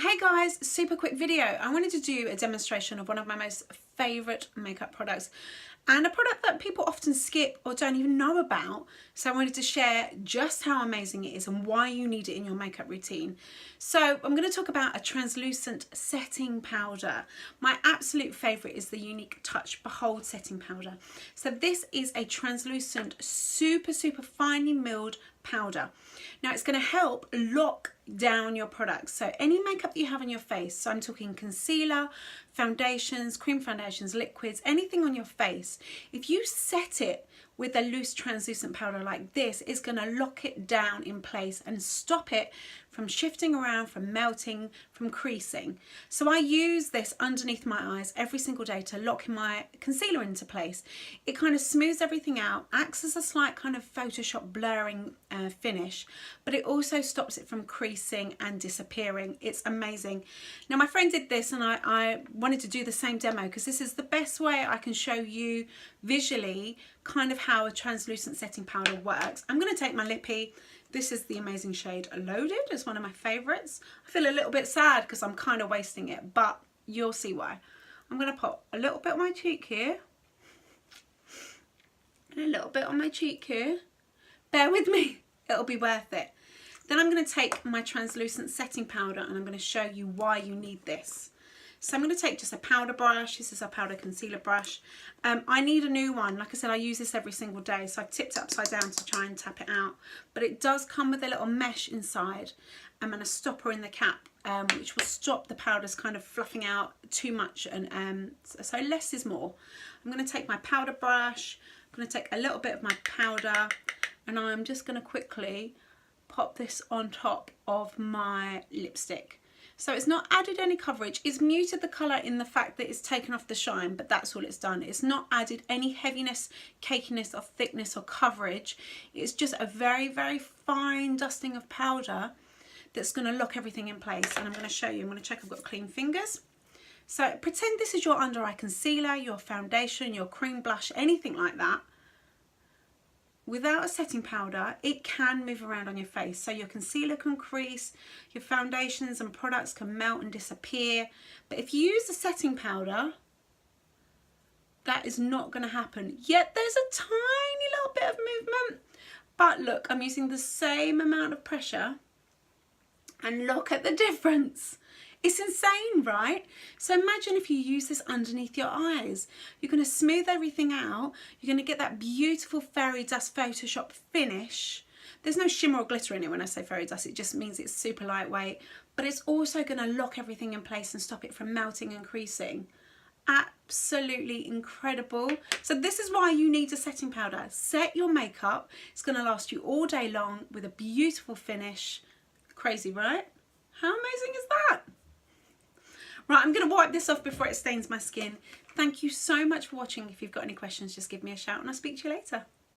Hey guys, super quick video. I wanted to do a demonstration of one of my most favourite makeup products and a product that people often skip or don't even know about. So I wanted to share just how amazing it is and why you need it in your makeup routine. So I'm going to talk about a translucent setting powder. My absolute favourite is the Younique Touch Behold setting powder. So this is a translucent, super finely milled powder. Now it's going to help lock down your products. So any makeup that you have on your face, so I'm talking concealer, foundations, cream foundations, liquids, anything on your face, if you set it with a loose translucent powder like this, it's going to lock it down in place and stop it from shifting around, from melting, from creasing. So I use this underneath my eyes every single day to lock my concealer into place. It kind of smooths everything out, acts as a slight kind of Photoshop blurring finish, but it also stops it from creasing and disappearing. It's amazing. Now my friend did this and I wanted to do the same demo because this is the best way I can show you visually kind of how a translucent setting powder works. I'm going to take my lippy. This is the amazing shade Loaded. It's one of my favourites. I feel a little bit sad because I'm kind of wasting it, but you'll see why. I'm going to put a little bit on my cheek here and a little bit on my cheek here. Bear with me, it'll be worth it. Then I'm going to take my translucent setting powder and I'm going to show you why you need this. So I'm going to take just a powder brush. This is a powder concealer brush. I need a new one. Like I said, I use this every single day, so I've tipped it upside down to try and tap it out. But it does come with a little mesh inside and a stopper in the cap, which will stop the powders kind of fluffing out too much. And so less is more. I'm going to take my powder brush. I'm going to take a little bit of my powder, and I'm just going to quickly pop this on top of my lipstick. So it's not added any coverage. It's muted the colour in the fact that it's taken off the shine, but that's all it's done. It's not added any heaviness, cakiness or thickness or coverage. It's just a very fine dusting of powder that's going to lock everything in place. And I'm going to show you. I'm going to check I've got clean fingers. So pretend this is your under eye concealer, your foundation, your cream blush, anything like that. Without a setting powder, it can move around on your face. So your concealer can crease, your foundations and products can melt and disappear. But if you use a setting powder, that is not going to happen. Yet there's a tiny little bit of movement. But look, I'm using the same amount of pressure. And look at the difference. It's insane, right? So imagine if you use this underneath your eyes. You're going to smooth everything out. You're going to get that beautiful fairy dust Photoshop finish. There's no shimmer or glitter in it when I say fairy dust. It just means it's super lightweight. But it's also going to lock everything in place and stop it from melting and creasing. Absolutely incredible. So this is why you need a setting powder. Set your makeup. It's going to last you all day long with a beautiful finish. Crazy, right? How amazing is that? Right, I'm going to wipe this off before it stains my skin. Thank you so much for watching. If you've got any questions, just give me a shout and I'll speak to you later.